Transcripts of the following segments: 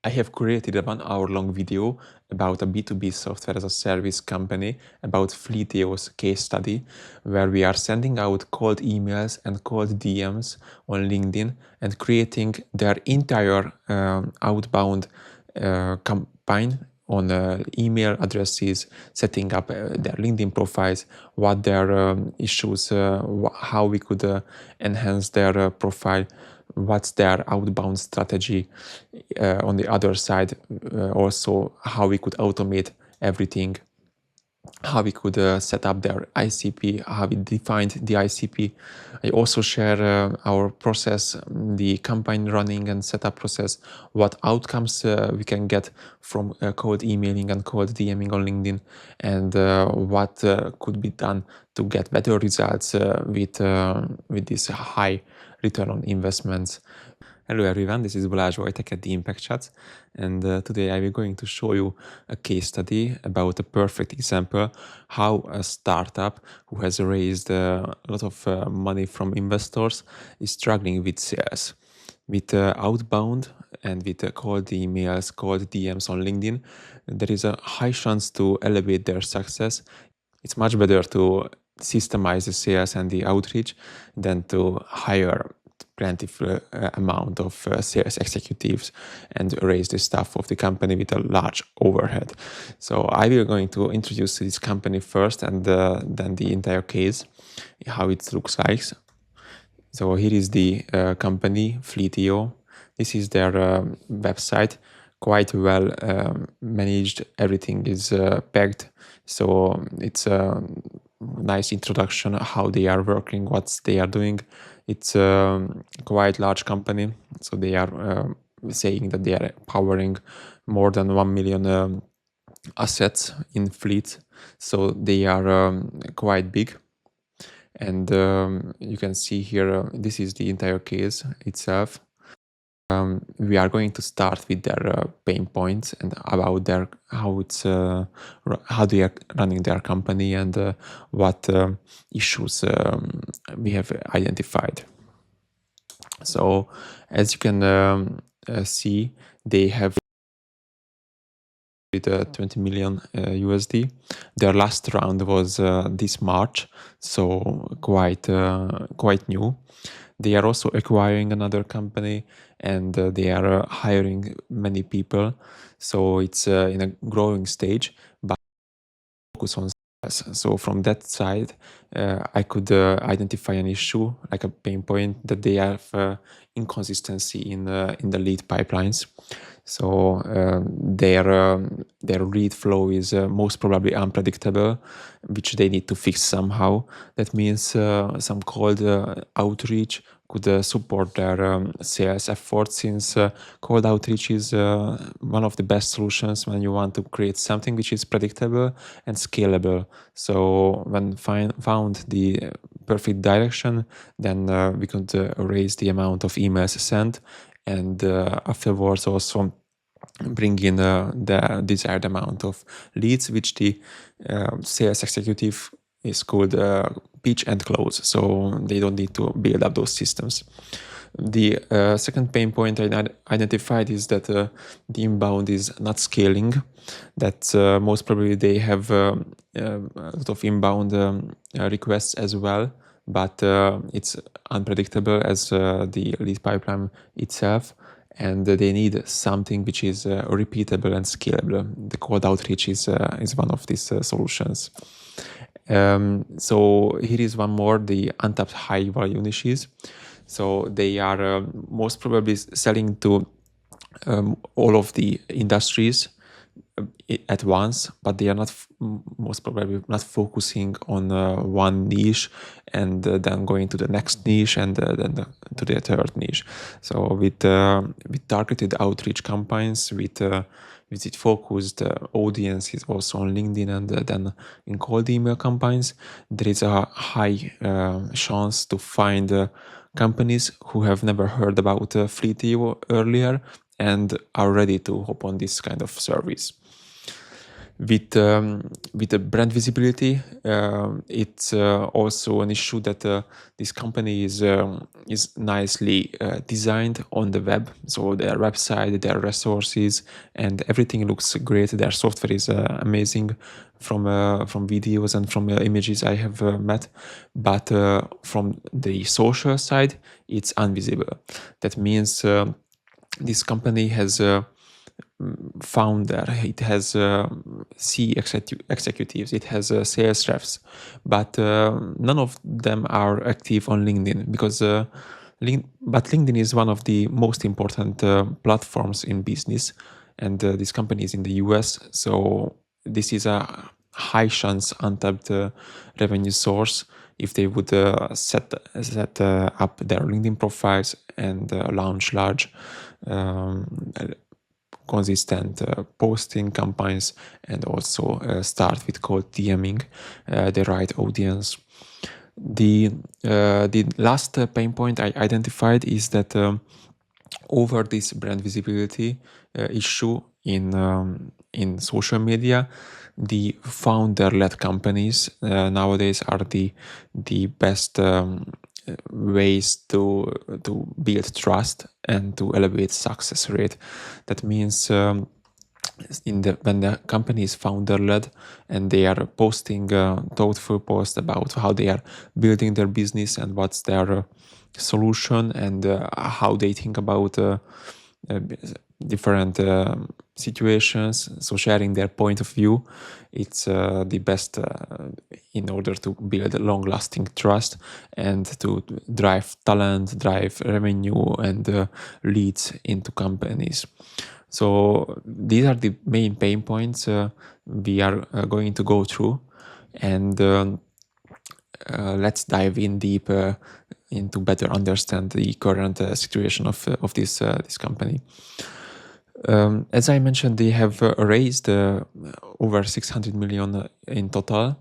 I have created a 1-hour-long video about a B2B software as a service company about Fleetio's case study, where we are sending out cold emails and cold DMs on LinkedIn and creating their entire outbound campaign on email addresses, setting up their LinkedIn profiles, what their issues, how we could enhance their profile, what's their outbound strategy. On the other side, also how we could automate everything, how we could set up their ICP, how we defined the ICP. I also share our process, the campaign running and setup process, what outcomes we can get from cold emailing and cold DMing on LinkedIn, and what could be done to get better results with this high return on investments. Hello everyone, this is Balázs Wojtek at the Impact Chats, and today I will going to show you a case study about a perfect example how a startup who has raised a lot of money from investors is struggling with sales. With outbound and with cold emails, cold DMs on LinkedIn, there is a high chance to elevate their success. It's much better to systemize the sales and the outreach than to hire plentiful amount of sales executives and raise the staff of the company with a large overhead. So I will going to introduce this company first and then the entire case, how it looks like. So here is the company, Fleetio. This is their website, quite well managed. Everything is packed. So it's a nice introduction how they are working, what they are doing. It's a quite large company. So they are saying that they are powering more than 1 million assets in fleet. So they are quite big. And you can see here, this is the entire case itself. We are going to start with their pain points and about their how they are running their company and what issues we have identified. So as you can see, they have with 20 million USD. Their last round was this March, so quite new. They are also acquiring another company, and they are hiring many people. So it's in a growing stage, but focus on sales. So from that side, I could identify an issue, like a pain point, that they have inconsistency in the lead pipelines. So their lead flow is most probably unpredictable, which they need to fix somehow. That means some cold outreach could support their sales efforts, since cold outreach is one of the best solutions when you want to create something which is predictable and scalable. So when found the perfect direction, then we could raise the amount of emails sent, and afterwards also bring in the desired amount of leads, which the sales executive is called pitch and close. So they don't need to build up those systems. The second pain point I identified is that the inbound is not scaling. That most probably they have a lot of inbound requests as well, but it's unpredictable as the lead pipeline itself, and they need something which is repeatable and scalable. The cold outreach is one of these solutions. So here is one more, the untapped high value niches. So they are most probably selling to all of the industries at once, but they are not most probably not focusing on one niche and then going to the next niche and then to the third niche. So with targeted outreach campaigns, with it focused audiences also on LinkedIn and then in cold email campaigns, there is a high chance to find companies who have never heard about Fleetio earlier and are ready to hop on this kind of service. With the brand visibility, it's also an issue that this company is nicely designed on the web. So their website, their resources, and everything looks great. Their software is amazing from videos and from images I have met. But from the social side, it's invisible. That means this company has founder, it has executives, it has sales reps, but none of them are active on LinkedIn because but LinkedIn is one of the most important platforms in business, and this company is in the US, so this is a high chance untapped revenue source if they would set up their LinkedIn profiles and launch large consistent posting campaigns, and also start with cold DMing the right audience. The last pain point I identified is that over this brand visibility issue in social media, the founder-led companies nowadays are the best ways to build trust and to elevate success rate. That means when the company is founder-led and they are posting thoughtful posts about how they are building their business and what's their solution, and how they think about uh, different situations, so sharing their point of view, it's the best in order to build long-lasting trust and to drive talent, drive revenue, and leads into companies. So these are the main pain points we are going to go through, and let's dive in deep into better understand the current situation of this company. As I mentioned, they have raised over 600 million in total.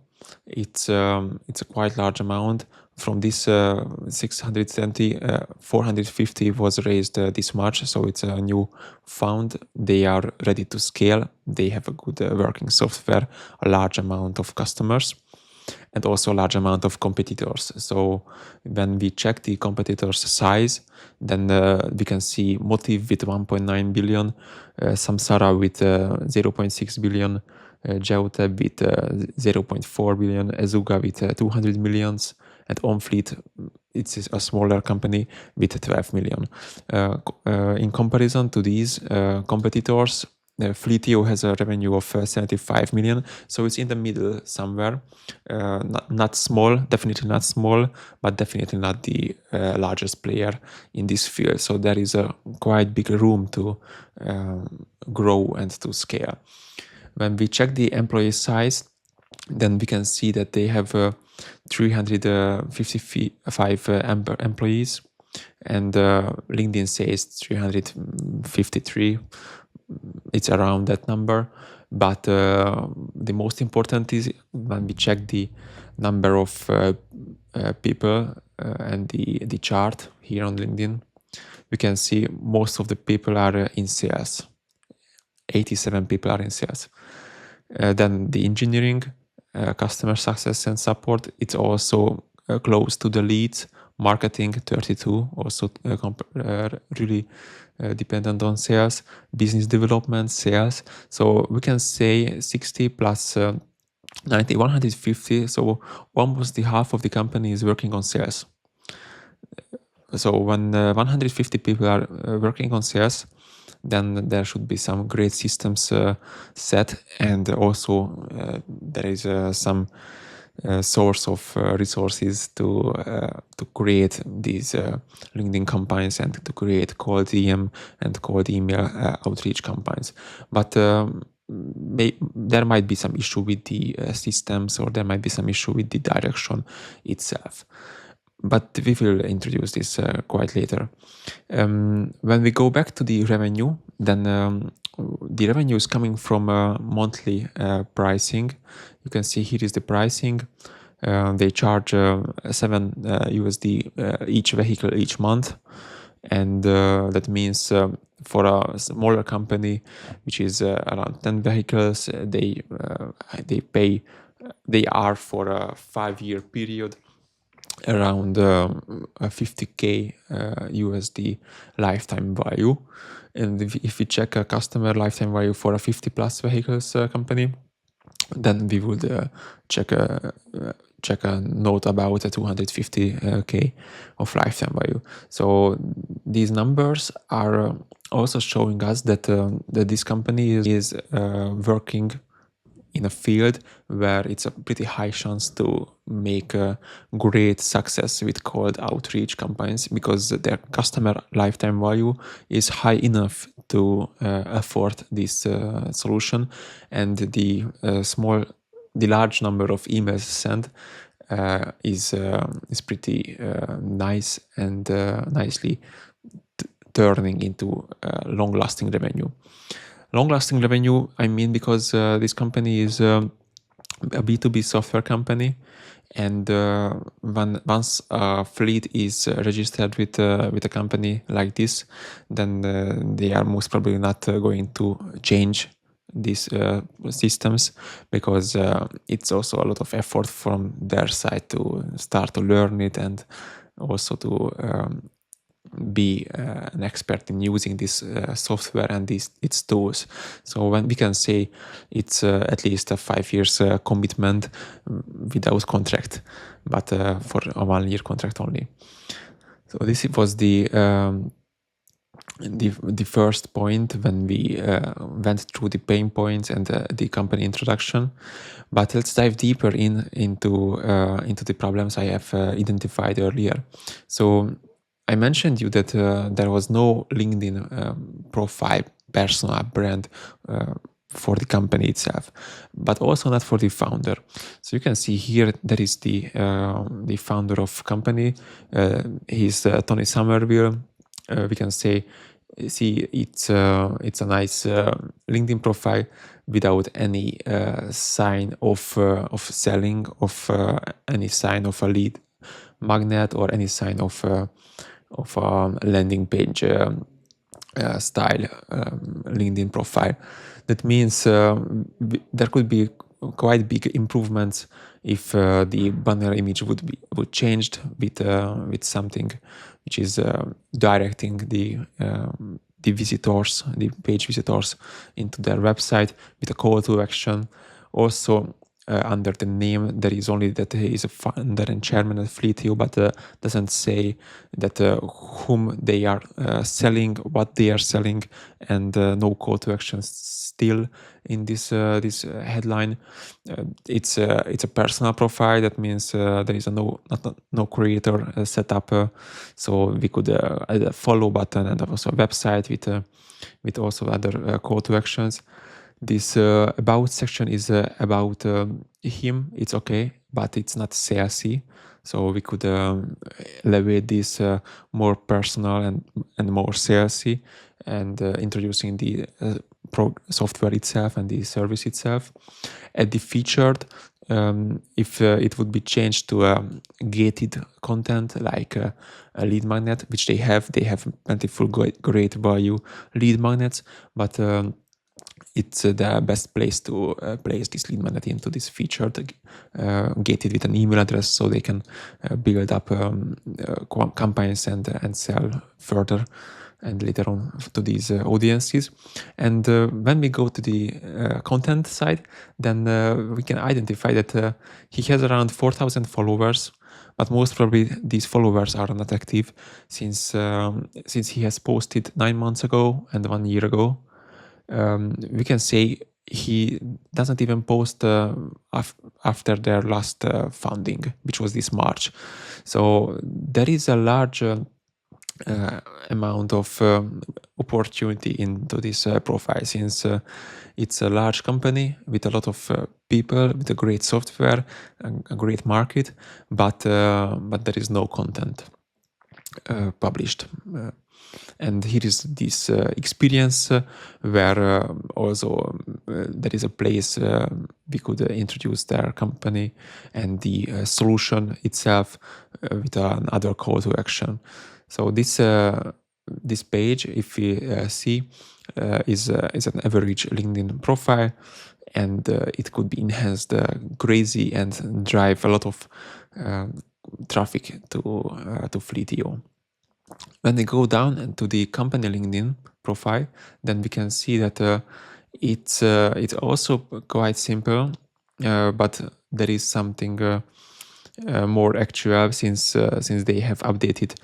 It's a quite large amount. From this 620, 450 was raised this March, so it's a new fund. They are ready to scale. They have a good working software, a large amount of customers, and also a large amount of competitors. So when we check the competitors' size, then we can see Motive with 1.9 billion, Samsara with 0.6 billion, Geotep with 0.4 billion, Azuga with 200 millions, and OnFleet, it's a smaller company with 12 million. In comparison to these competitors, Fleetio has a revenue of 75 million, so it's in the middle somewhere. Not small, definitely not small, but definitely not the largest player in this field. So there is a quite big room to grow and to scale. When we check the employee size, then we can see that they have 355 employees, and LinkedIn says 353. It's around that number, but the most important is when we check the number of people and the chart here on LinkedIn, we can see most of the people are in sales. 87 people are in sales. Then the engineering, customer success and support, it's also close to the leads. Marketing, 32, also really dependent on sales. Business development, sales. So we can say 60 plus 90, 150. So almost the half of the company is working on sales. So when 150 people are working on sales, then there should be some great systems set, and also there is some source of resources to create these LinkedIn campaigns and to create cold DM and cold email outreach campaigns. But there might be some issue with the systems, or there might be some issue with the direction itself. But we will introduce this quite later. When we go back to the revenue, then the revenue is coming from monthly pricing. You can see here is the pricing. They charge $7 USD each vehicle each month. and that means for a smaller company, which is around 10 vehicles, they pay they are for a 5-year period around a 50k USD lifetime value. And if we check a customer lifetime value for a 50 plus vehicles company, then we would check a note about a 250k of lifetime value. So these numbers are also showing us that that this company is working in a field where it's a pretty high chance to make a great success with cold outreach campaigns, because their customer lifetime value is high enough to afford this solution, and the large number of emails sent is pretty nice and nicely turning into long-lasting revenue. Long-lasting revenue, I mean, because this company is a B2B software company, and once a fleet is registered with a company like this, then they are most probably not going to change these systems, because it's also a lot of effort from their side to start to learn it, and also to be an expert in using this software and its tools. So when we can say it's at least a 5 years commitment without contract, but for a 1 year contract only. So this was the first point when we went through the pain points and the company introduction. But let's dive deeper into the problems I have identified earlier. So I mentioned you that there was no LinkedIn profile, personal brand for the company itself, but also not for the founder. So you can see here there is the founder of company. He's Tony Somerville. We can see it's a nice LinkedIn profile without any sign of selling, of any sign of a lead magnet, or any sign of a landing page style LinkedIn profile. That means there could be quite big improvements if the banner image would changed with something which is directing the visitors, the page visitors, into their website with a call to action. Also, under the name, there is only that he is a founder and chairman at Fleetio, but doesn't say that whom they are selling, what they are selling, and no call to action still in this headline. It's a personal profile. That means there is no creator set up, so we could add a follow button and also a website with also other call to actions. This about section is about him. It's okay, but it's not salesy. So we could elevate this more personal and more salesy, and introducing the software itself and the service itself. At the featured, if it would be changed to gated content, like a lead magnet, which they have plentiful great value lead magnets, but it's the best place to place this lead magnet into this featured, gated with an email address, so they can build up campaigns and sell further and later on to these audiences. And when we go to the content side, then we can identify that he has around 4,000 followers, but most probably these followers are not active since he has posted 9 months ago and 1 year ago. We can say he doesn't even post after their last funding, which was this March. So there is a large amount of opportunity into this profile, since it's a large company with a lot of people, with a great software, a great market, but there is no content published. And here is this experience where also there is a place we could introduce their company and the solution itself with another call to action. So this this page, if we see, is an average LinkedIn profile, and it could be enhanced crazy and drive a lot of traffic to Fleetio. When we go down to the company LinkedIn profile, then we can see that it's also quite simple, but there is something more actual since they have updated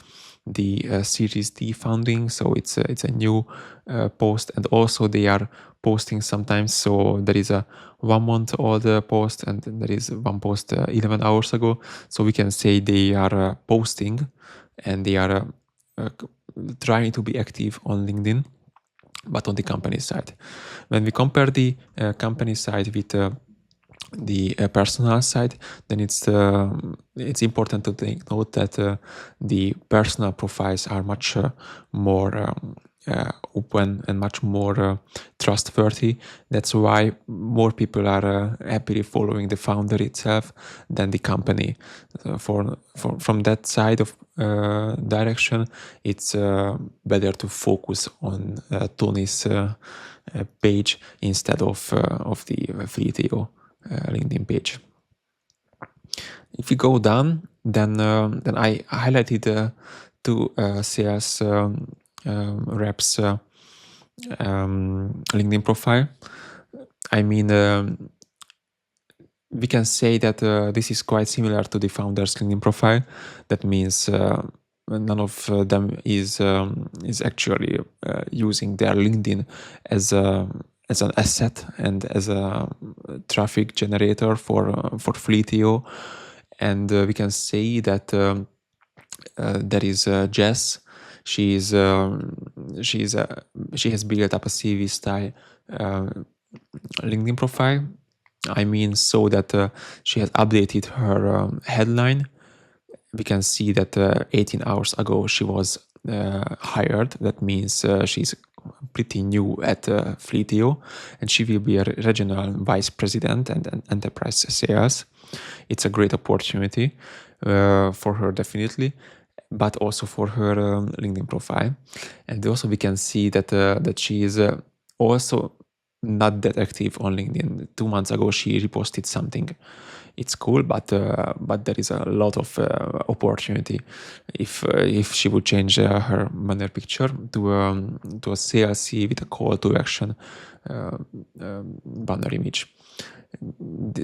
the Series D funding. So it's a new post, and also they are posting sometimes. So there is a 1 month old post, and then there is one post 11 hours ago. So we can say they are posting, and they are trying to be active on LinkedIn, but on the company side. When we compare the company side with the personal side, then it's important to take note that the personal profiles are much more open and much more trustworthy. That's why more people are happily following the founder itself than the company. From that side of direction, it's better to focus on Tony's page instead of the Fleetio LinkedIn page. If you go down, then I highlighted two sales reps LinkedIn profile. I mean, we can say that this is quite similar to the founder's LinkedIn profile. That means none of them is actually using their LinkedIn as an asset and as a traffic generator for Fleetio. And we can say that there is Jess. She has built up a CV style LinkedIn profile. I mean, so that she has updated her headline. We can see that 18 hours ago she was hired. That means she's pretty new at Fleetio, and she will be a regional vice president and enterprise sales. It's a great opportunity for her, definitely, but also for her LinkedIn profile. And also we can see that that she is also not that active on LinkedIn. 2 months ago she reposted something. It's cool, but there is a lot of opportunity if she would change her banner picture to a CLC with a call to action banner image.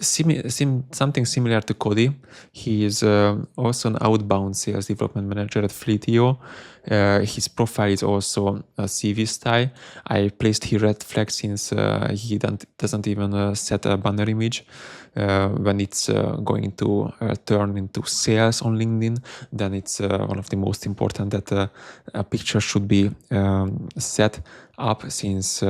Something similar to Cody. He is also an outbound sales development manager at Fleetio. His profile is also a CV style. I placed here red flag since he doesn't even set a banner image. When it's going to turn into sales on LinkedIn, then it's one of the most important that a picture should be set up, since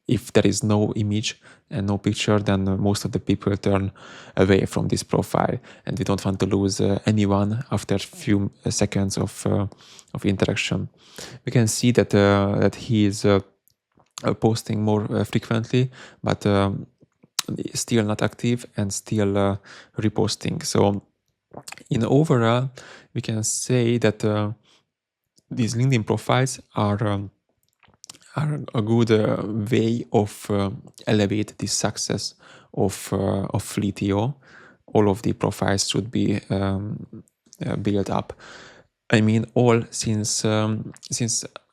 if there is no image and no picture, then most of the people turn away from this profile, and we don't want to lose anyone after a few seconds of interaction. We can see that that he is posting more frequently, but still not active and still reposting. So in overall, we can say that these LinkedIn profiles are a good way of elevate the success of Fleetio. All of the profiles should be built up. I mean, all since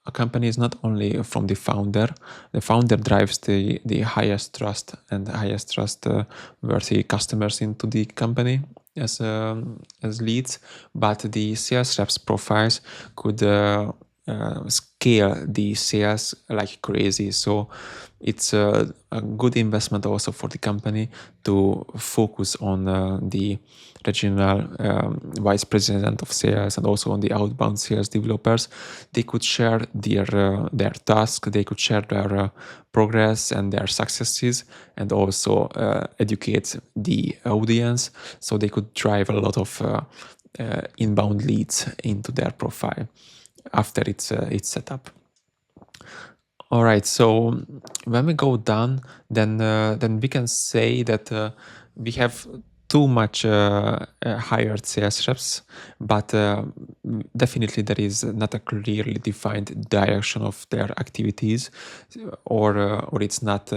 a company is not only from the founder. The founder drives the highest trust and highest trust worthy customers into the company as leads, but the sales reps profiles could scale the sales like crazy. So it's a good investment also for the company to focus on the regional vice president of sales and also on the outbound sales developers. They could share their tasks, they could share their progress and their successes, and also educate the audience, so they could drive a lot of inbound leads into their profile after it's set up. All right, so when we go down, then we can say that we have too much hired sales reps, but definitely there is not a clearly defined direction of their activities, or it's not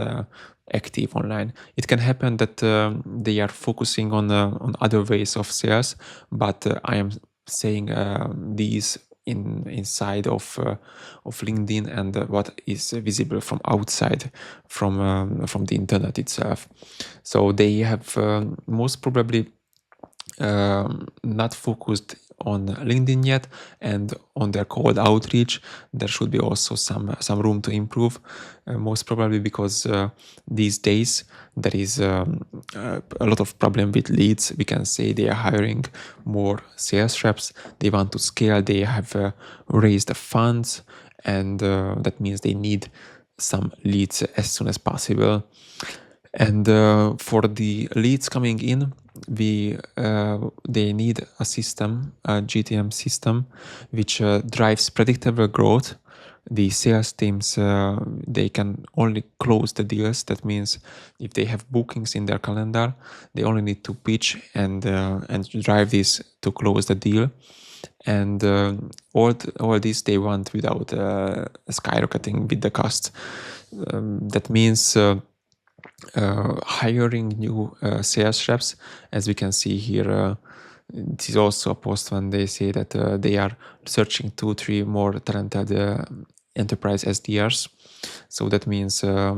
active online. It can happen that they are focusing on other ways of sales, but I am saying these inside of LinkedIn and what is visible from outside, from the internet itself. So they have most probably not focused on LinkedIn yet, and on their cold outreach there should be also some room to improve, most probably because these days there is a lot of problem with leads. We can say they are hiring more sales reps, they want to scale, they have raised the funds, and that means they need some leads as soon as possible. And for the leads coming in, they need a system, a GTM system, which drives predictable growth. The sales teams, they can only close the deals. That means if they have bookings in their calendar, they only need to pitch and drive this to close the deal. And all this they want without skyrocketing with the cost. That means hiring new sales reps, as we can see here. This is also a post when they say that they are searching 2-3 more talented enterprise SDRs. So that means a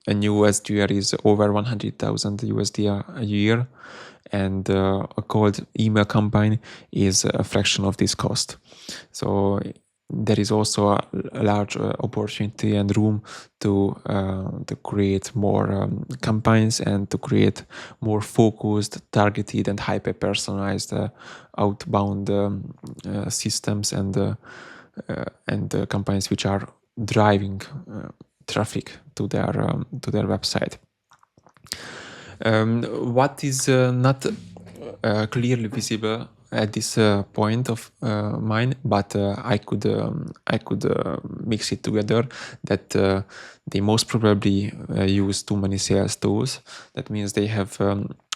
new SDR is over 100,000 USD a year, and a cold email campaign is a fraction of this cost. So there is also a large opportunity and room to create more campaigns and to create more focused, targeted, and hyper-personalized outbound systems and campaigns which are driving traffic to their website. What is not clearly visible at this point of mine, but I could mix it together, that they most probably use too many sales tools. That means they have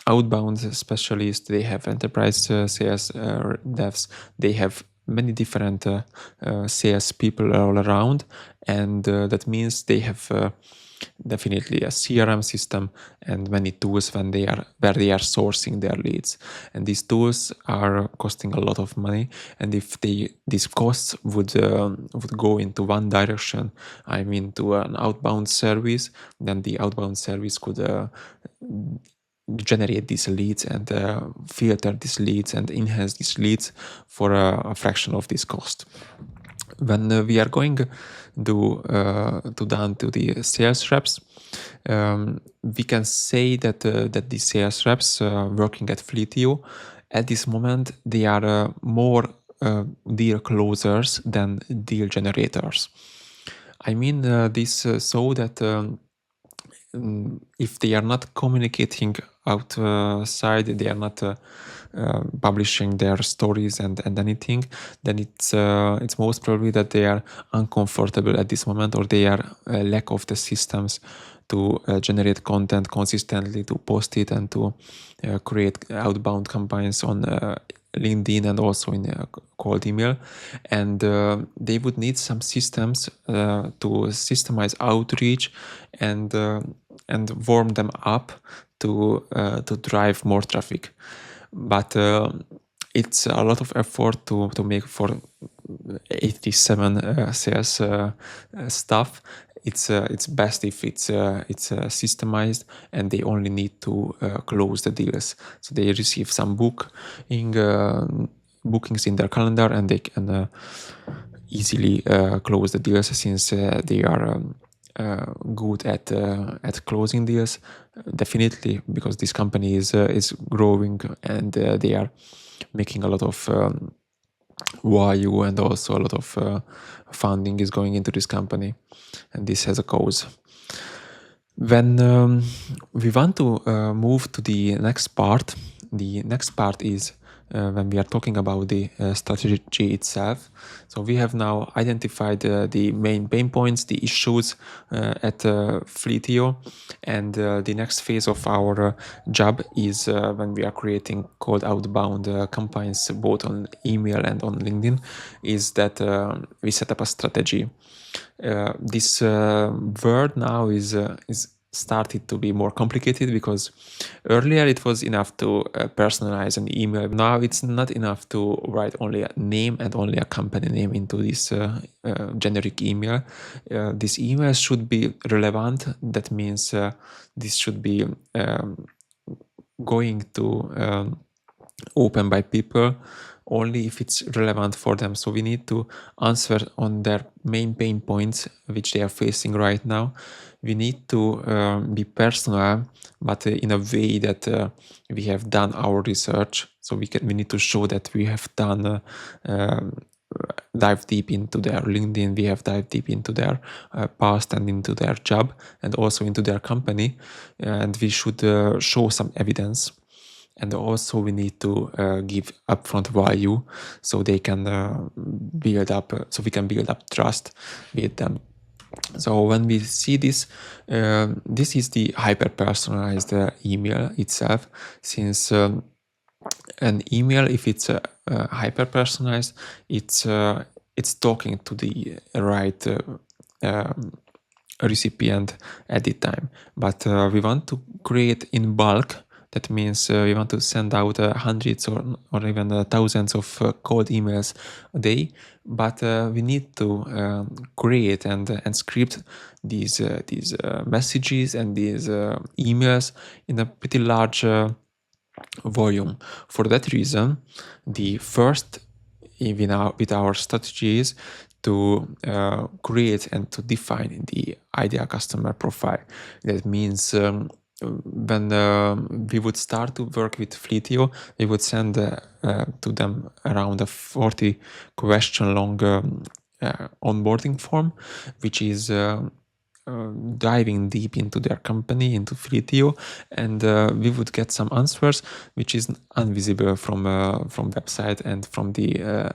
outbound specialists, they have enterprise sales devs, they have many different sales people all around, and that means they have definitely a CRM system and many tools where they are sourcing their leads, and these tools are costing a lot of money. And if these costs would go into one direction, I mean to an outbound service, then the outbound service could generate these leads and filter these leads and enhance these leads for a fraction of this cost. When we are going down to the sales reps, we can say that the sales reps working at Fleetio at this moment, they are more deal closers than deal generators. I mean this so that if they are not communicating outside, they are not publishing their stories and anything, then it's most probably that they are uncomfortable at this moment, or they are lack of the systems to generate content consistently, to post it, and to create outbound campaigns on LinkedIn and also in cold email. And they would need some systems to systemize outreach and warm them up to drive more traffic. But it's a lot of effort to make for 87 sales stuff. It's best if it's systemized, and they only need to close the deals. So they receive some bookings in their calendar, and they can easily close the deals, since they are good at closing deals. Definitely, because this company is growing, and they are making a lot of value, and also a lot of funding is going into this company, and this has a cause. When we want to move to the next part is when we are talking about the strategy itself. So we have now identified the main pain points, the issues at Fleetio, and the next phase of our job is when we are creating cold outbound campaigns both on email and on LinkedIn, is that we set up a strategy. This word now is started to be more complicated, because earlier it was enough to personalize an email. Now it's not enough to write only a name and only a company name into this generic email. This email should be relevant. That means this should be going to open by people only if it's relevant for them. So we need to answer on their main pain points which they are facing right now. We need to be personal, but in a way that we have done our research. So we need to show that we have done dive deep into their LinkedIn, we have dived deep into their past and into their job and also into their company, and we should show some evidence. And also we need to give upfront value so they can build up, so we can build up trust with them. So when we see this, this is the hyper-personalized email itself, since an email, if it's hyper-personalized, it's talking to the right recipient at the time. But we want to create in bulk. That means we want to send out hundreds or even thousands of cold emails a day, but we need to create and script these messages and these emails in a pretty large volume. For that reason, the first with our strategy is to create and to define the ideal customer profile. That means when we would start to work with Fleetio, we would send to them around a 40 question long onboarding form, which is diving deep into their company, into Fleetio, and we would get some answers which is invisible from website and from the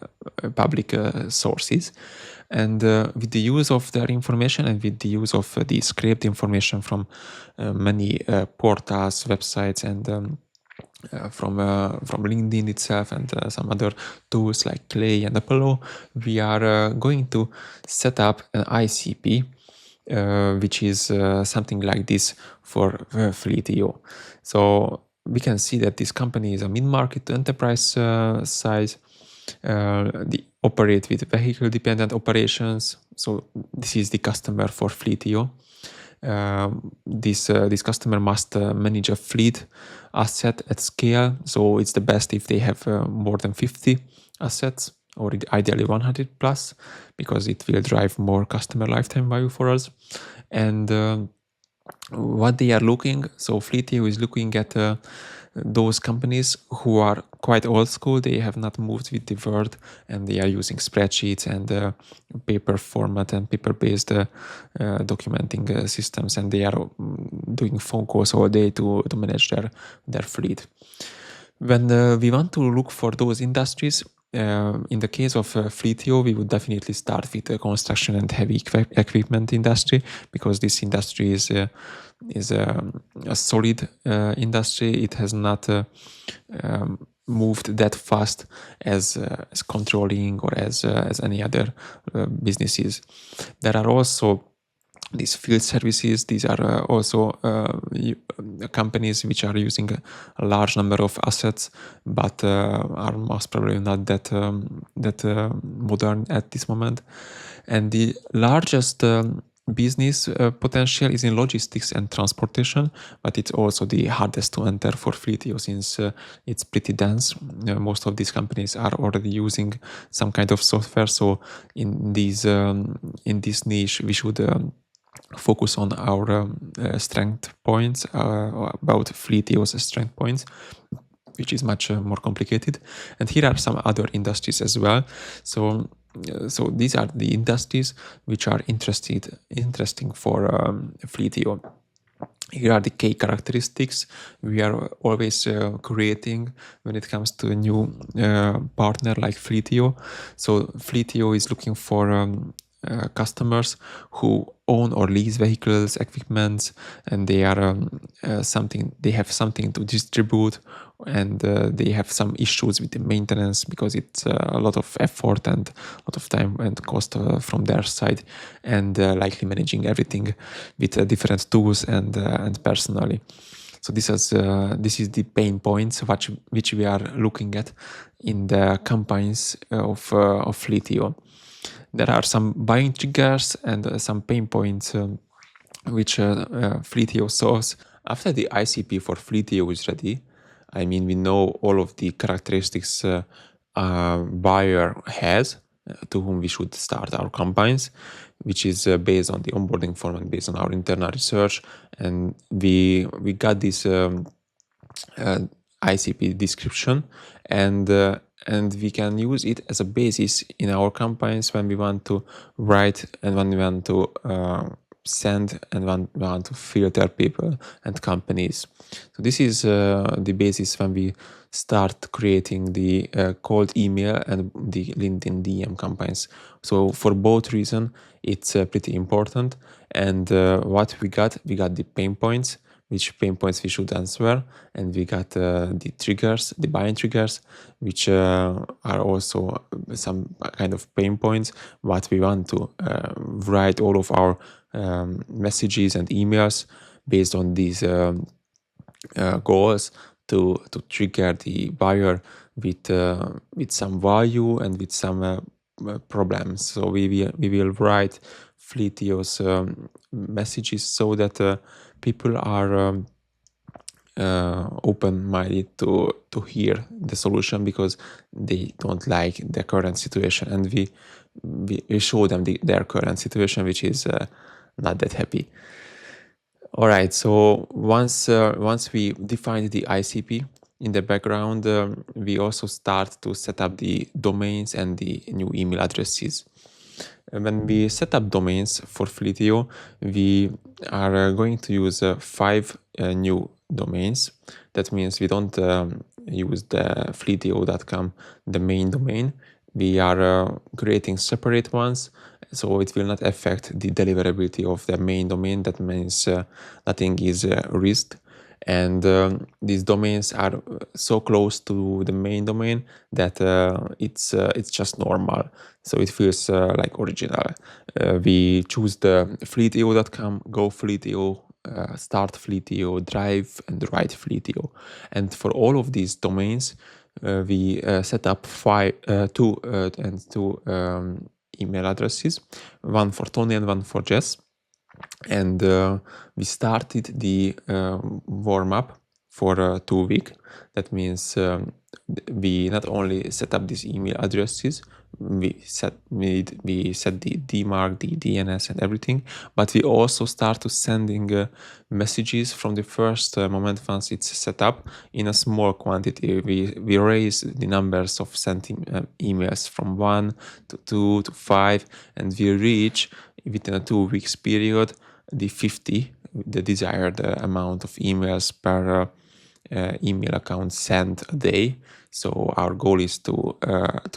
public sources. And with the use of their information and with the use of the scraped information from many portals, websites, and from LinkedIn itself and some other tools like Clay and Apollo, we are going to set up an ICP, which is something like this for Fleetio. So we can see that this company is a mid-market to enterprise size. They operate with vehicle-dependent operations. So this is the customer for Fleetio. This customer must manage a fleet asset at scale. So it's the best if they have more than 50 assets, or ideally 100 plus, because it will drive more customer lifetime value for us. And what they are looking, so Fleetio is looking at those companies who are quite old school. They have not moved with the world, and they are using spreadsheets and paper format and paper-based documenting systems, and they are doing phone calls all day to manage their fleet. When we want to look for those industries, in the case of Fleetio, we would definitely start with the construction and heavy equipment industry, because this industry is a solid industry. It has not moved that fast as controlling or as any other businesses. There are also these field services. These are also companies which are using a large number of assets, but are most probably not that modern at this moment. And the largest business potential is in logistics and transportation, but it's also the hardest to enter for Fleetio, since it's pretty dense. Most of these companies are already using some kind of software. So in this niche, we should focus on our strength points, about Fleetio's strength points, which is much more complicated. And here are some other industries as well. So these are the industries which are interesting for Fleetio. Here are the key characteristics we are always creating when it comes to a new partner like Fleetio. So Fleetio is looking for customers who own or lease vehicles, equipments, and they are they have something to distribute, and they have some issues with the maintenance because it's a lot of effort and a lot of time and cost from their side, and likely managing everything with different tools and personally. So this is the pain points which we are looking at in the campaigns of Fleetio. There are some buying triggers and some pain points which Fleetio solves. After the ICP for Fleetio is ready, I mean, we know all of the characteristics a buyer has to whom we should start our campaigns, which is based on the onboarding form and based on our internal research. And we got this ICP description, and we can use it as a basis in our campaigns when we want to write and when we want to send and when we want to filter people and companies. So this is the basis when we start creating the cold email and the LinkedIn DM campaigns. So for both reasons, it's pretty important. And what we got the pain points, which pain points we should answer, and we got the triggers, the buying triggers, which are also some kind of pain points, what we want to write all of our messages and emails based on these goals to trigger the buyer with some value and with some problems. So we will write Fleetio's messages so that people are open-minded to hear the solution because they don't like the current situation, and we show them their current situation, which is not that happy. All right, so once we define the ICP in the background, we also start to set up the domains and the new email addresses. When we set up domains for Fleetio, we are going to use 5 new domains. That means we don't use the fleetio.com, the main domain. We are creating separate ones, so it will not affect the deliverability of the main domain. That means nothing is risked. And these domains are so close to the main domain that it's just normal, so it feels like original. We choose the fleetio.com, go Fleetio, start Fleetio, drive and write Fleetio, and for all of these domains we set up two email addresses, one for Tony and one for Jess. And we started the warm-up for 2 weeks. That means we not only set up these email addresses, we set the DMARC, the DNS and everything, but we also start to sending messages from the first moment once it's set up in a small quantity. We raise the numbers of sending emails from 1 to 2 to 5, and we reach within a 2 weeks period the 50, the desired amount of emails per email account sent a day. So our goal is to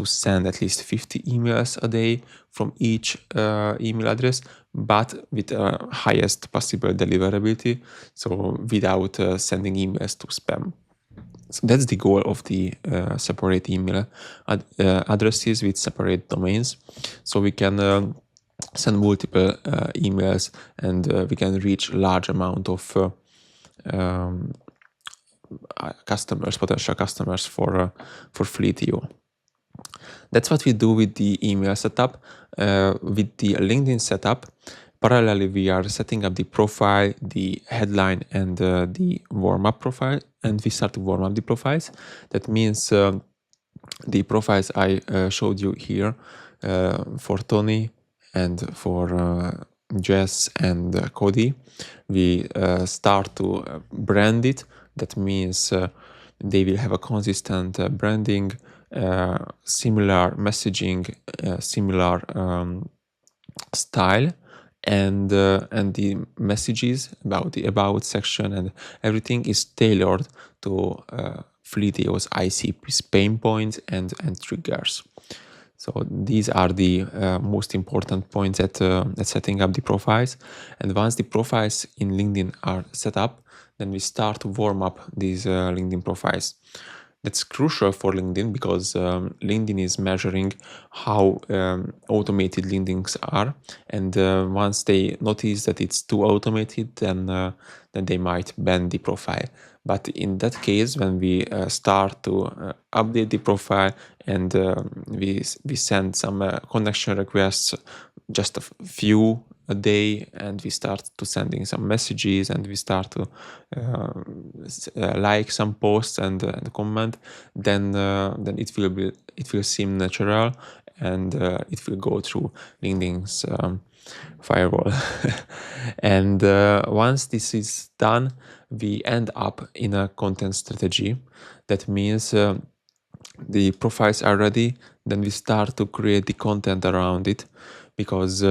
send at least 50 emails a day from each email address, but with highest possible deliverability, so without sending emails to spam. So that's the goal of the separate email addresses with separate domains, so we can send multiple emails, and we can reach large amount of customers, potential customers for Fleetio. That's what we do with the email setup. With the LinkedIn setup, parallelly we are setting up the profile, the headline, and the warm-up profile, and we start to warm up the profiles. That means the profiles I showed you here for Tony and for Jess and Cody, we start to brand it. That means they will have a consistent branding, similar messaging, similar style, and the messages about the about section and everything is tailored to Fleetio's ICP's pain points and triggers. So these are the most important points at setting up the profiles. And once the profiles in LinkedIn are set up, then we start to warm up these LinkedIn profiles. That's crucial for LinkedIn because LinkedIn is measuring how automated LinkedIn's are, and once they notice that it's too automated, then they might ban the profile. But in that case, when we start to update the profile and we send some connection requests, just a few a day, and we start to sending some messages and we start to like some posts and comment, then it will seem natural, and it will go through LinkedIn's firewall. And once this is done, we end up in a content strategy. That means the profiles are ready, then we start to create the content around it, because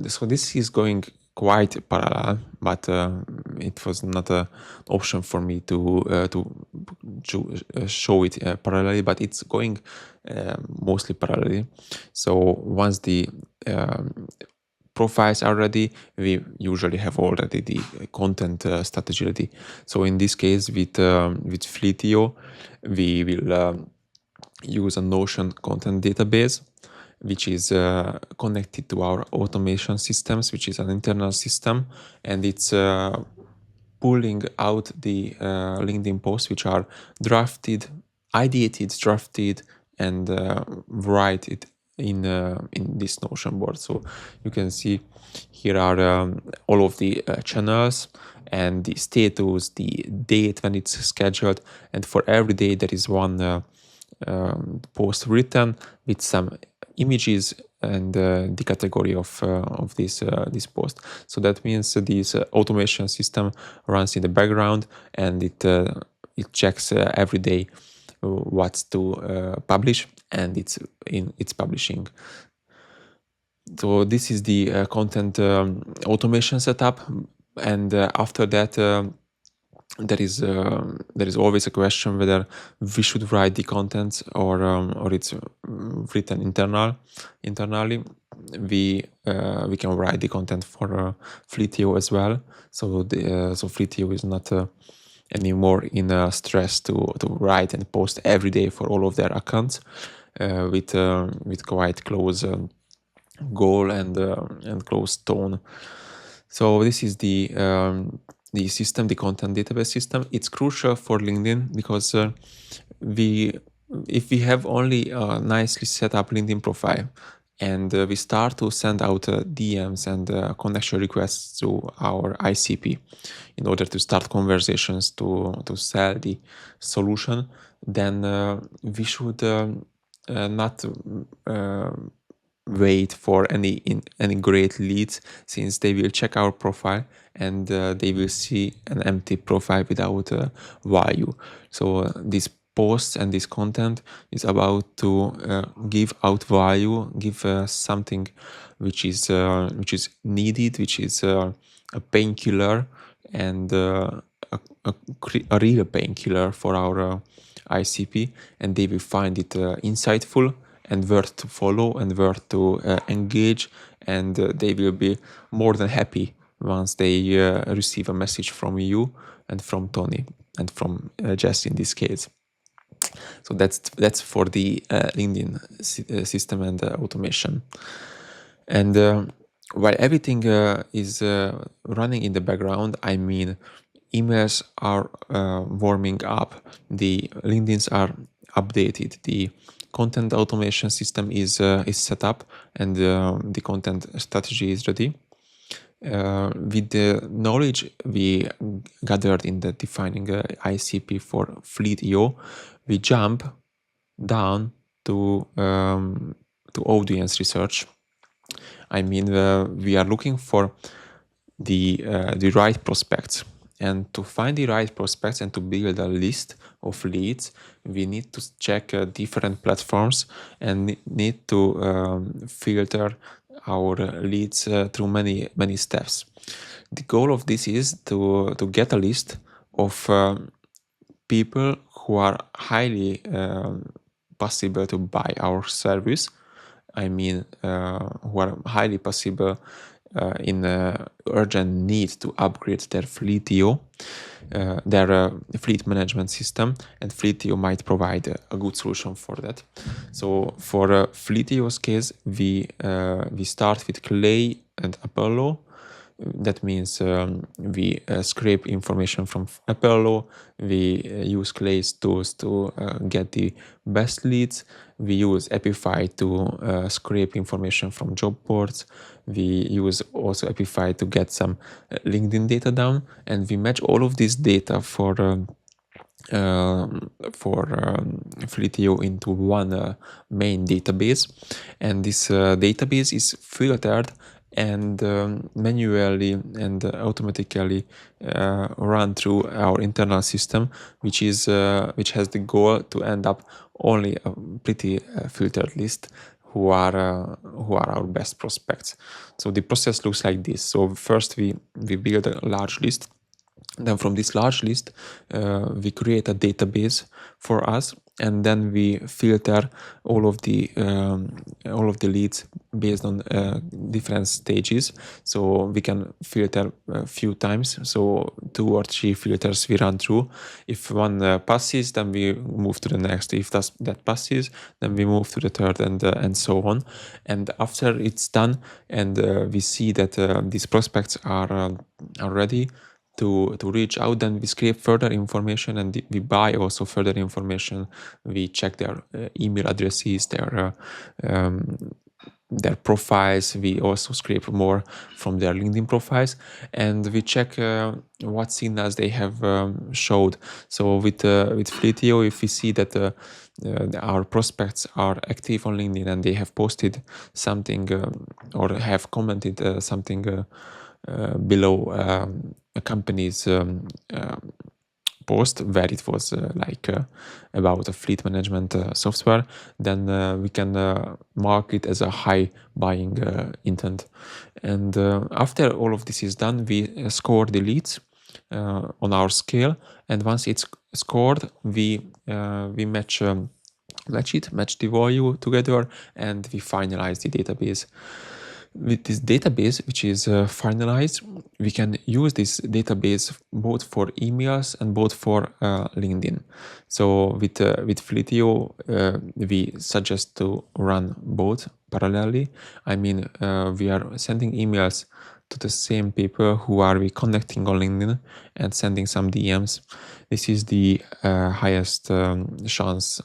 so this is going quite parallel, but it was not an option for me to show it parallelly, but it's going mostly parallelly. So once the profiles are ready, we usually have already the content strategy ready. So in this case, with Fleetio, we will use a Notion content database, which is connected to our automation systems, which is an internal system, and it's pulling out the LinkedIn posts which are drafted, drafted, and write it in this Notion board. So you can see here are all of the channels and the status, the date when it's scheduled, and for every day there is one post written with some images and the category of this post. So that means this automation system runs in the background, and it checks every day what to publish, and it's publishing. So this is the content automation setup, and after that there is always a question whether we should write the content or it's written internally. We can write the content for Fleetio as well. So so Fleetio is not anymore in stress to write and post every day for all of their accounts with quite close goal and close tone. So this is the system, the content database system. It's crucial for LinkedIn because if we have only a nicely set up LinkedIn profile and we start to send out DMs and connection requests to our ICP in order to start conversations to sell the solution, then we should not wait for any great leads, since they will check our profile and they will see an empty profile without value. So this post and this content is about to give out value, give something which is needed, which is a painkiller, and a real painkiller for our ICP, and they will find it insightful and worth to follow and worth to engage, and they will be more than happy once they receive a message from you and from Tony and from Jess in this case. So that's for the LinkedIn system and automation. And while everything is running in the background, I mean, emails are warming up, the LinkedIn's are updated, the content automation system is set up, and the content strategy is ready. With the knowledge we gathered in the defining ICP for Fleetio, we jump down to audience research. I mean, we are looking for the right prospects. And to find the right prospects and to build a list of leads, we need to check different platforms and need to filter our leads through many steps. The goal of this is to get a list of people who are highly possible to buy our service. I mean, who are highly possible in urgent need to upgrade their Fleetio, their fleet management system, and Fleetio might provide a good solution for that. So for Fleetio's case, we start with Clay and Apollo. That means we scrape information from Apollo, we use Clay's tools to get the best leads, we use Epify to scrape information from job boards, we use also Epify to get some LinkedIn data down, and we match all of this data for Fleetio into one main database, and this database is filtered and manually and automatically run through our internal system, which has the goal to end up only a pretty filtered list who are our best prospects. So the process looks like this. So first we build a large list. Then from this large list, we create a database for us, and then we filter all of the leads based on different stages. So we can filter a few times. So 2 or 3 filters we run through. If one passes, then we move to the next. If that passes, then we move to the third, and so on. And after it's done, and we see that these prospects are ready to reach out, then we scrape further information, and we buy also further information. We check their email addresses, their profiles. We also scrape more from their LinkedIn profiles, and we check what signals they have showed. So with Fleetio, if we see that our prospects are active on LinkedIn and they have posted something or have commented something below a company's post where it was about a fleet management software, then we can mark it as a high buying intent. And after all of this is done, we score the leads on our scale, and once it's scored, we match the value together, and we finalize the database. With this database, which is finalized, we can use this database both for emails and both for LinkedIn. So with Fleetio, we suggest to run both parallelly. I mean, we are sending emails to the same people who are we connecting on LinkedIn and sending some DMs. This is the highest chance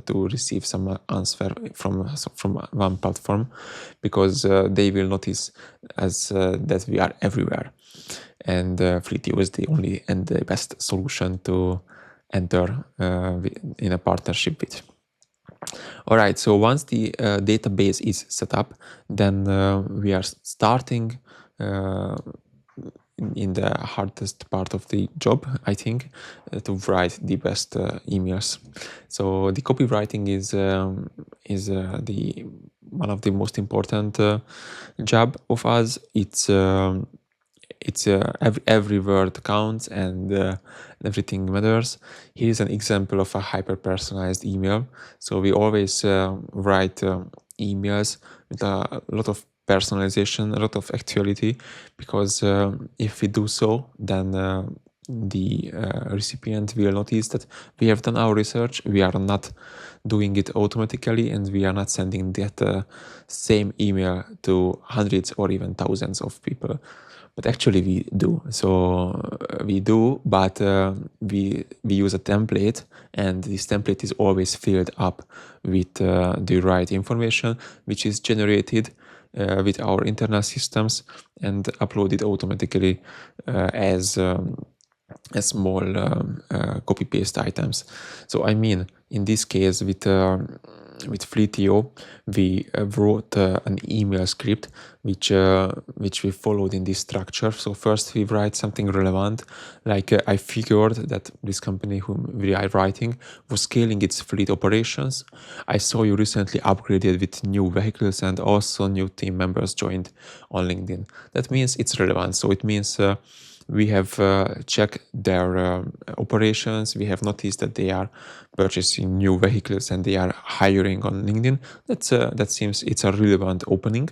to receive some answer from one platform, because they will notice as that we are everywhere, and Fleetio is the only and the best solution to enter in a partnership with. All right, so once the database is set up, then we are starting in the hardest part of the job, I think, to write the best emails. So the copywriting is the one of the most important job of us. It's every word counts, and everything matters. Here is an example of a hyper-personalized email. So we always write emails with a lot of personalization, a lot of actuality, because if we do so, then the recipient will notice that we have done our research, we are not doing it automatically, and we are not sending that same email to hundreds or even thousands of people. But actually we do. So we do, but we use a template, and this template is always filled up with the right information, which is generated with our internal systems and uploaded automatically as small copy-paste items. So I mean, in this case, with with Fleetio, we wrote an email script which we followed in this structure. So first we write something relevant, like I figured that this company whom we are writing was scaling its fleet operations. I saw you recently upgraded with new vehicles and also new team members joined on LinkedIn. That means it's relevant. So it means we have checked their operations. We have noticed that they are purchasing new vehicles and they are hiring on LinkedIn. That seems it's a relevant opening.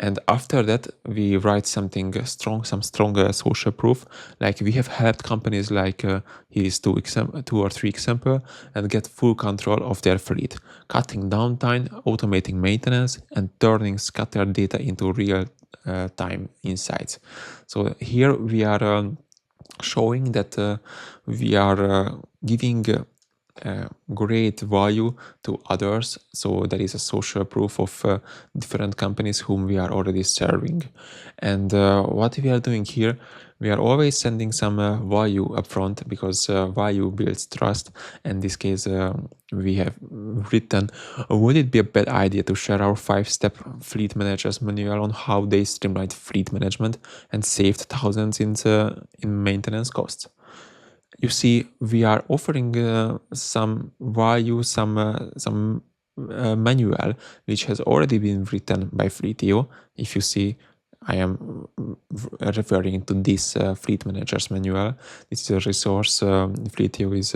And after that, we write something strong, some stronger social proof. Like we have helped companies like here is two or three example, and get full control of their fleet, cutting downtime, automating maintenance, and turning scattered data into real time insights. So here we are showing that we are giving great value to others. So there is a social proof of different companies whom we are already serving. And what we are doing here, we are always sending some value upfront, because value builds trust. In this case, we have written, would it be a bad idea to share our 5-step fleet managers manual on how they streamlined fleet management and saved thousands in maintenance costs? You see, we are offering some value, some manual which has already been written by Fleetio. If you see, I am referring to this Fleet Managers manual. This is a resource Fleetio is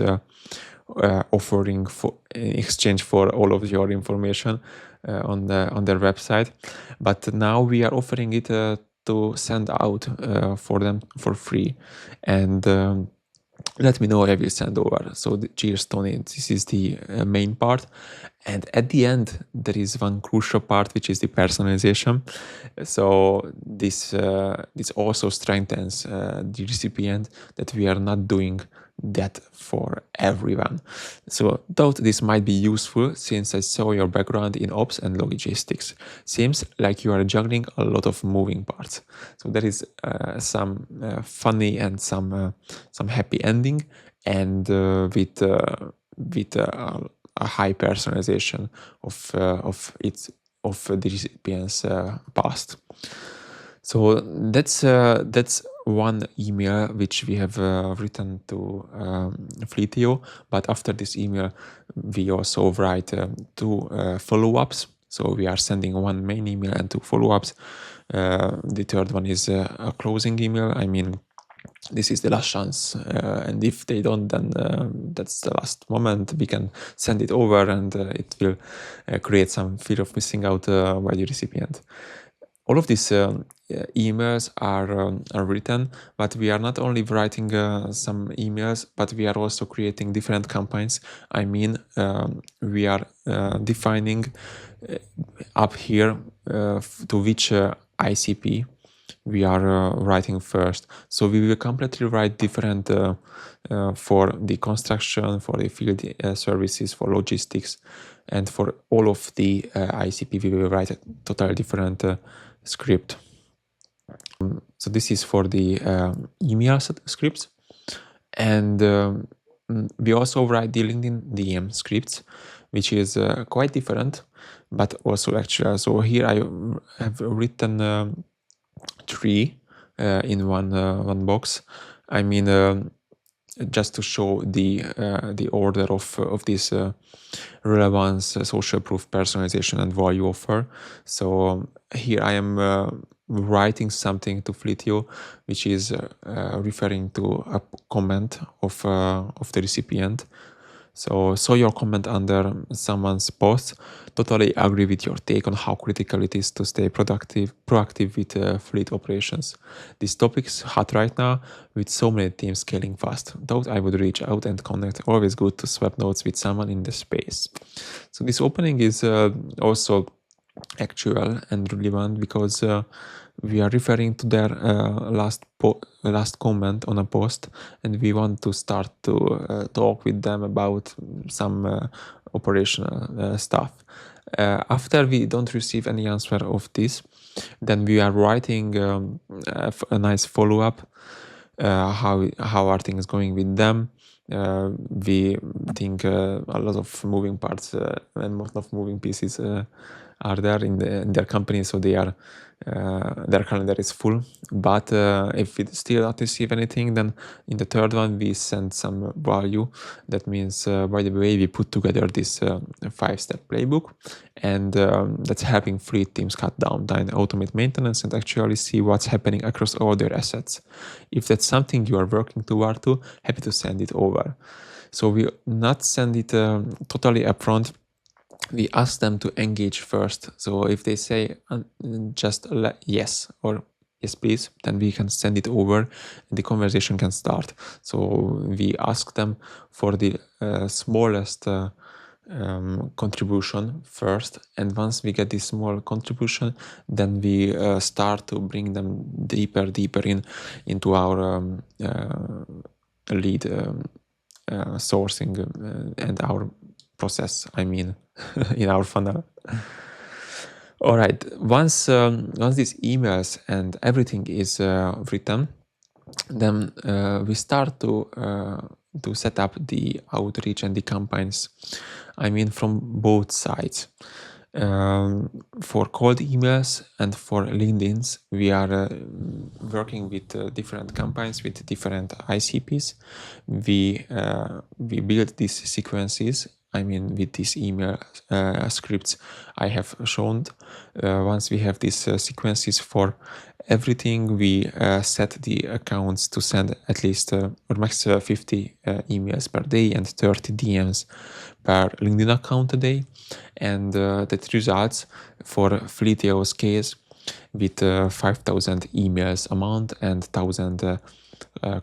offering for in exchange for all of your information on their website. But now we are offering it to send out for them for free, and let me know if you send over. So cheers, Tony. This is the main part. And at the end, there is one crucial part, which is the personalization. So this also strengthens the recipient, that we are not doing that for everyone. So thought this might be useful, since I saw your background in ops and logistics. Seems like you are juggling a lot of moving parts. So there is some funny and some happy ending, and with a high personalization of the recipient's past. So that's one email which we have written to Fleetio. But after this email, we also write two follow-ups. So we are sending one main email and two follow-ups. The third one is a closing email. I mean, this is the last chance, and if they don't, then that's the last moment. We can send it over, and it will create some fear of missing out by the recipient. All of these emails are written, but we are not only writing some emails, but we are also creating different campaigns. I mean, we are defining up here to which ICP we are writing first. So we will completely write different for the construction, for the field services, for logistics, and for all of the ICP we will write a totally different script. So this is for the email scripts, and we also write the LinkedIn DM scripts, which is quite different, but also actual. So here I have written 3 in one box. I mean, just to show the order of this relevance, social proof, personalization, and value offer. So here I am writing something to Fleetio, which is referring to a comment of the recipient. So saw your comment under someone's post. Totally agree with your take on how critical it is to stay proactive with fleet operations. This topic's hot right now, with so many teams scaling fast. Thought I would reach out and connect. Always good to swap notes with someone in the space. So this opening is also actual and relevant, because we are referring to their last comment on a post, and we want to start to talk with them about some operational stuff. After we don't receive any answer of this, then we are writing a nice follow-up. How are things going with them? we think a lot of moving parts and most of moving pieces are there in their company, so they are their calendar is full. But if we still not receive anything, then in the third one we send some value. That means, by the way, we put together this 5-step playbook, and that's helping fleet teams cut down time, automate maintenance, and actually see what's happening across all their assets. If that's something you are working toward to, happy to send it over. So we not send it totally upfront. We ask them to engage first. So if they say just yes or yes please, then we can send it over and the conversation can start. So we ask them for the smallest contribution first, and once we get this small contribution, then we start to bring them deeper into our lead sourcing and our process, I mean, in our funnel. All right, once these emails and everything is written, then we start to set up the outreach and the campaigns. I mean, from both sides. For cold emails and for LinkedIn's, we are working with different campaigns with different ICPs. We build these sequences. I mean, with these email scripts I have shown. Once we have these sequences for everything, we set the accounts to send at least or max 50 emails per day and 30 DMs per LinkedIn account a day, and that results for Fleetio's case with 5,000 emails a month and 1,000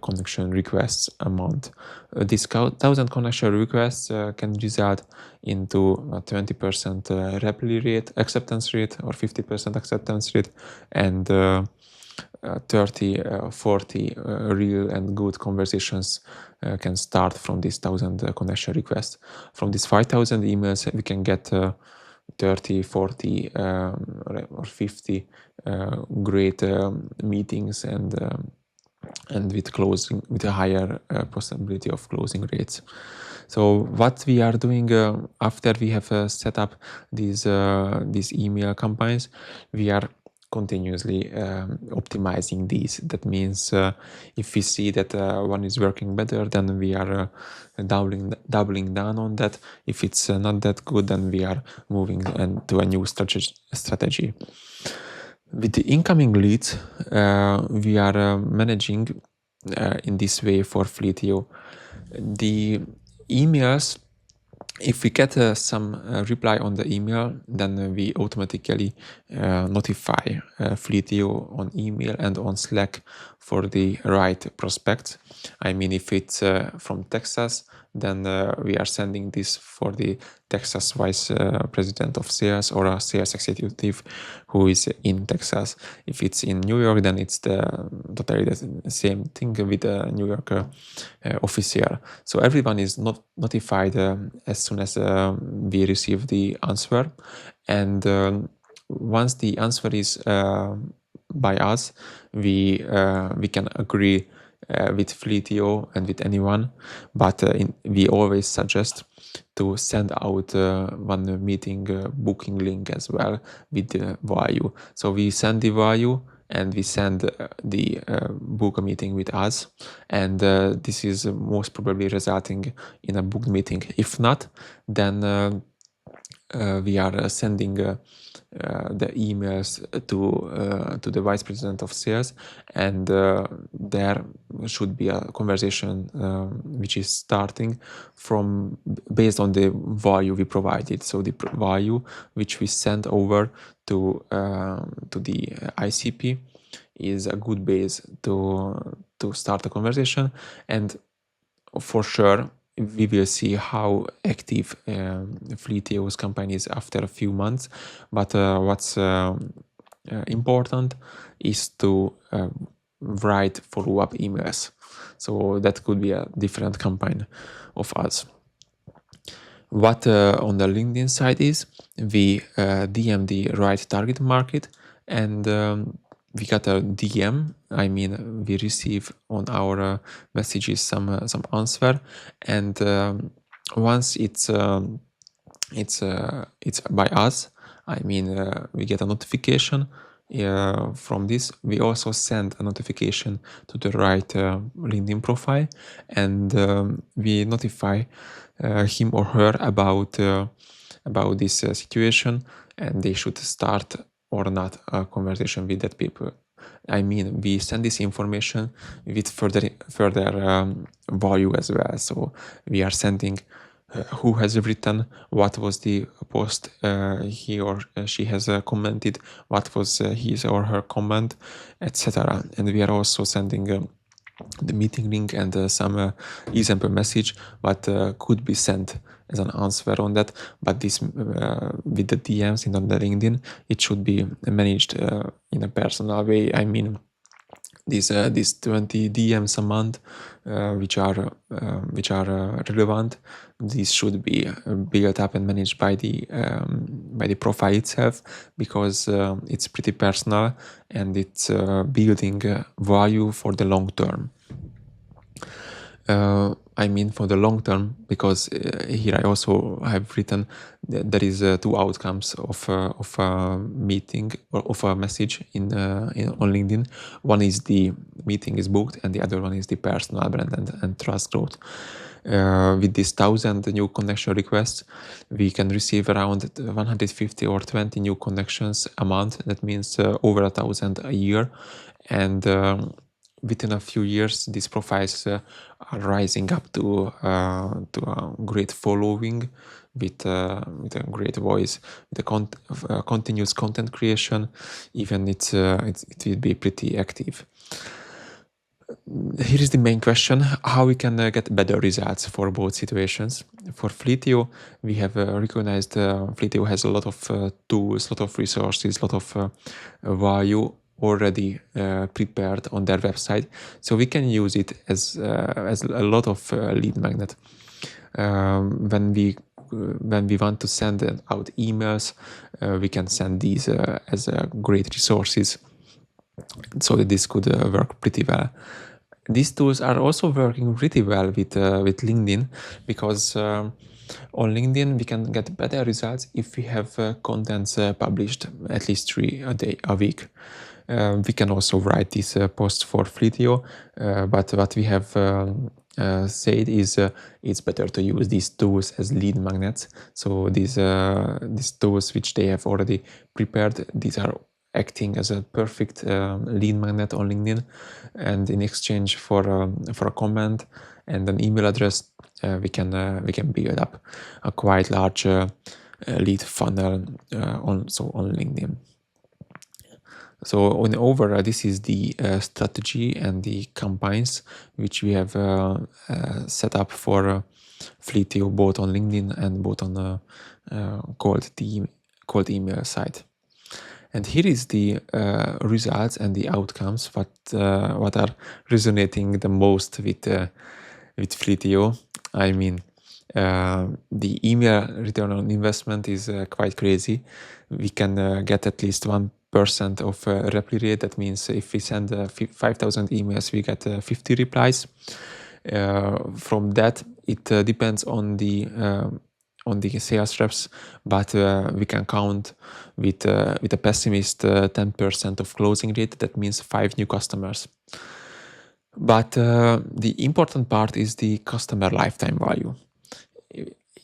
connection requests a month. This 1,000 connection requests can result into a 20% reply rate, acceptance rate, or 50% acceptance rate, and 30, 40 real and good conversations can start from this 1,000 connection requests. From these 5,000 emails, we can get 30, 40 or 50 great meetings and with a higher possibility of closing rates. So what we are doing after we have set up these email campaigns, we are continuously optimizing these. That means if we see that one is working better, then we are doubling down on that. If it's not that good, then we are moving to a new strategy. With the incoming leads, we are managing in this way for Fleetio. The emails, if we get some reply on the email, then we automatically notify Fleetio on email and on Slack for the right prospects. I mean, if it's from Texas, then we are sending this for the Texas Vice President of Sales or a sales executive who is in Texas. If it's in New York, then it's totally the same thing with the New York official. So everyone is not notified as soon as we receive the answer, and once the answer is by us, we can agree with Fleetio and with anyone, but we always suggest to send out one meeting booking link as well with the value. So we send the value and we send the book a meeting with us, and this is most probably resulting in a booked meeting. If not, then we are sending the emails to the vice president of sales, and there should be a conversation which is starting from based on the value we provided. So the value which we sent over to the ICP is a good base to start a conversation, and for sure we will see how active Fleetio's campaign is after a few months. But what's important is to write follow-up emails. So that could be a different campaign of us. What on the LinkedIn side is, we DM the right target market, and we got a DM. I mean, we receive on our messages some answer, and once it's by us. I mean, we get a notification from this. We also send a notification to the right LinkedIn profile, and we notify him or her about this situation, and they should start or not a conversation with that people. I mean, we send this information with further value as well. So we are sending who has written, what was the post he or she has commented, what was his or her comment, etc. And we are also sending the meeting link and some example message what could be sent as an answer on that. But this with the DMs in on the LinkedIn, it should be managed in a personal way. I mean, these 20 DMs a month, which are relevant. These should be built up and managed by the profile itself, because it's pretty personal and it's building value for the long term. I mean, for the long term, because here I also have written that there is two outcomes of a meeting or of a message on LinkedIn. One is the meeting is booked, and the other one is the personal brand and trust growth. With this 1,000 new connection requests, we can receive around 150 or 20 new connections a month. That means over 1,000 a year, and within a few years, these profiles are rising up to a great following, with a great voice, with a continuous content creation. Even it will be pretty active. Here is the main question: how we can get better results for both situations. For Fleetio, we have recognized Fleetio has a lot of tools, a lot of resources, a lot of value already prepared on their website, so we can use it as a lot of lead magnet. When we want to send out emails, we can send these as great resources, so that this could work pretty well. These tools are also working pretty well with LinkedIn, because on LinkedIn we can get better results if we have contents published at least 3 a week. We can also write this post for Fleetio, but what we have said is it's better to use these tools as lead magnets. So these tools which they have already prepared, these are acting as a perfect lead magnet on LinkedIn, and in exchange for a comment and an email address, we can build up a quite large lead funnel on LinkedIn. So on over, this is the strategy and the campaigns which we have set up for Fleetio, both on LinkedIn and both on the cold email site. And here is the results and the outcomes, what are resonating the most with Fleetio. I mean, the email return on investment is quite crazy. We can get at least 1% of reply rate. That means if we send 5,000 emails, we get 50 replies. From that, it depends on the sales reps, but we can count with a pessimist 10% of closing rate. That means 5 new customers. But the important part is the customer lifetime value.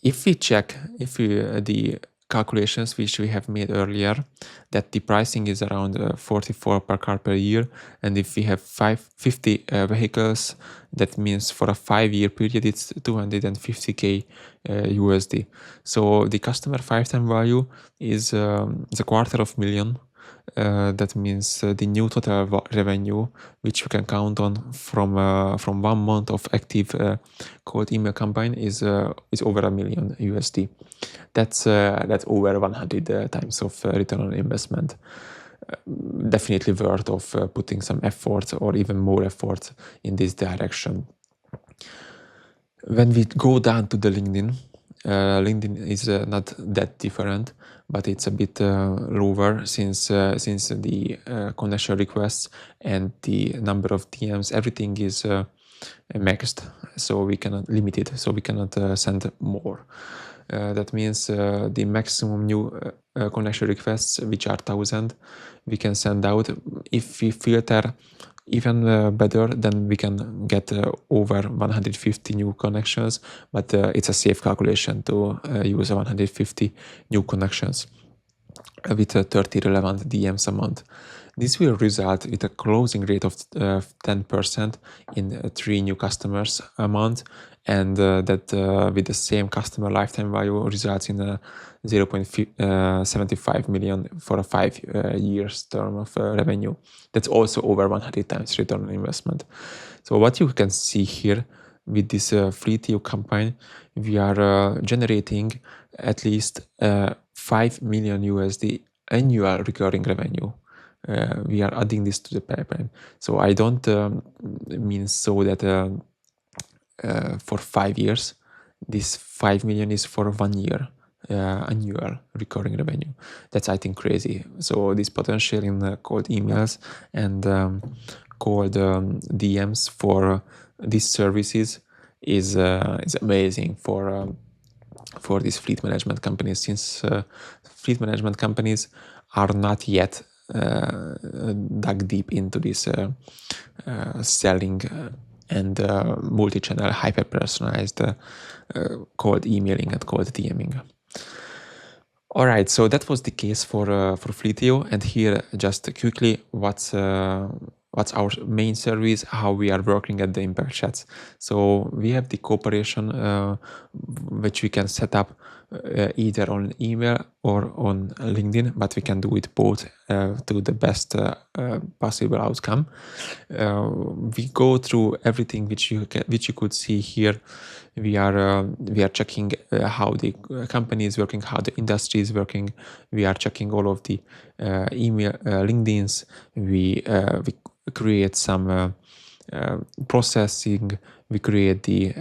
If we check the calculations which we have made earlier, that the pricing is around 44 per car per year, and if we have 50 vehicles, that means for a 5-year period it's 250k USD. So the customer lifetime value is a $250,000. That means the new total revenue which we can count on from 1 month of active cold email campaign is over $1 million USD. That's over 100 times of return on investment. Definitely worth of putting some effort or even more effort in this direction. When we go down to the LinkedIn, LinkedIn is not that different, but it's a bit lower since the connection requests and the number of DMs, everything is maxed, so we cannot limit it, so we cannot send more. That means the maximum new connection requests, which are 1,000, we can send out. If we filter even better, then we can get over 150 new connections, but it's a safe calculation to use 150 new connections with 30 relevant DMs a month. This will result with a closing rate of 10% in 3 new customers a month, and that with the same customer lifetime value results in a 0.75 million for a 5 years term of revenue. That's also over 100 times return on investment. So what you can see here with this Fleetio campaign, we are generating at least 5 million USD annual recurring revenue. We are adding this to the pipeline. So I don't mean so that for 5 years, this 5 million is for 1 year annual recurring revenue. That's, I think, crazy. So this potential in cold emails and cold DMs for these services is amazing for these fleet management companies, since fleet management companies are not yet dug deep into this selling and multi-channel hyper-personalized cold emailing and cold DMing. All right, so that was the case for Fleetio, and here just quickly what's our main service, how we are working at the Impact Chats. So we have the cooperation which we can set up either on email or on LinkedIn, but we can do it both to the best possible outcome. We go through everything which you could see here. We are checking how the company is working, how the industry is working. We are checking all of the email LinkedIn's. We create some processing. We create the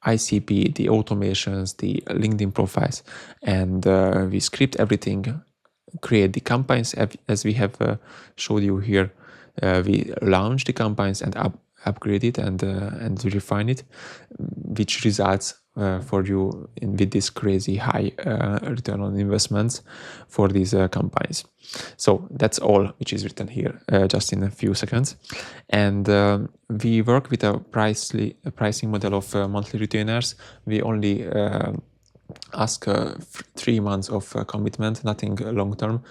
ICP, the automations, the LinkedIn profiles, and we script everything, create the campaigns as we have showed you here. We launch the campaigns and upgrade it and refine it, which results for you with this crazy high return on investments for these campaigns. So that's all which is written here just in a few seconds. And we work with a pricing model of monthly retainers. We only ask 3 months of commitment, nothing long term.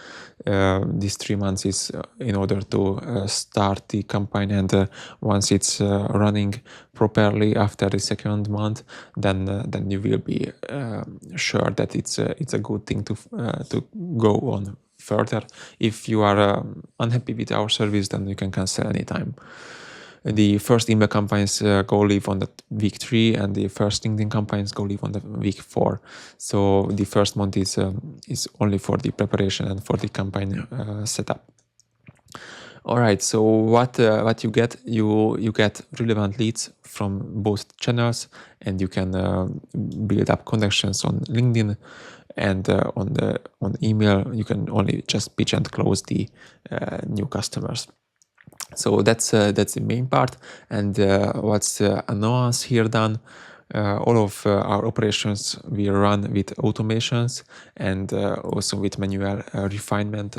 These 3 months is in order to start the campaign, and once it's running properly after the 2nd month, then you will be sure that it's a good thing to go on further. If you are unhappy with our service, then you can cancel anytime. The first email campaigns go live on the week 3, and the first LinkedIn campaigns go live on the week 4. So the first month is only for the preparation and for the campaign setup. All right. So what you get? You get relevant leads from both channels, and you can build up connections on LinkedIn, and on email you can only just pitch and close the new customers. So that's the main part. And what's a nuance here done? All of our operations we run with automations, and also with manual refinement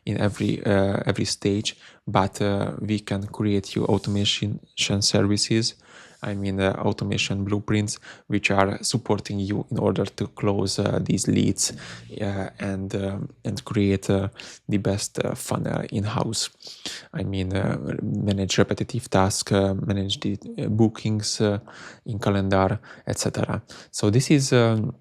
in every stage. But we can create you automation services. I mean automation blueprints, which are supporting you in order to close these leads and create the best funnel in-house. I mean manage repetitive tasks, manage the bookings in calendar, etc. So this is an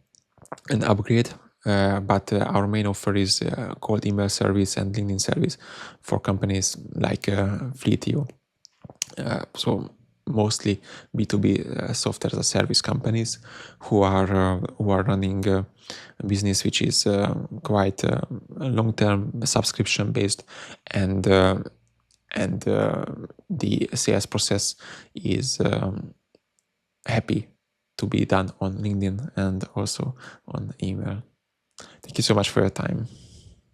upgrade. But our main offer is cold email service and LinkedIn service for companies like Fleetio. So mostly B2B software as a service companies who are running a business which is quite long-term subscription based, and the sales process is happy to be done on LinkedIn and also on email. Thank you so much for your time.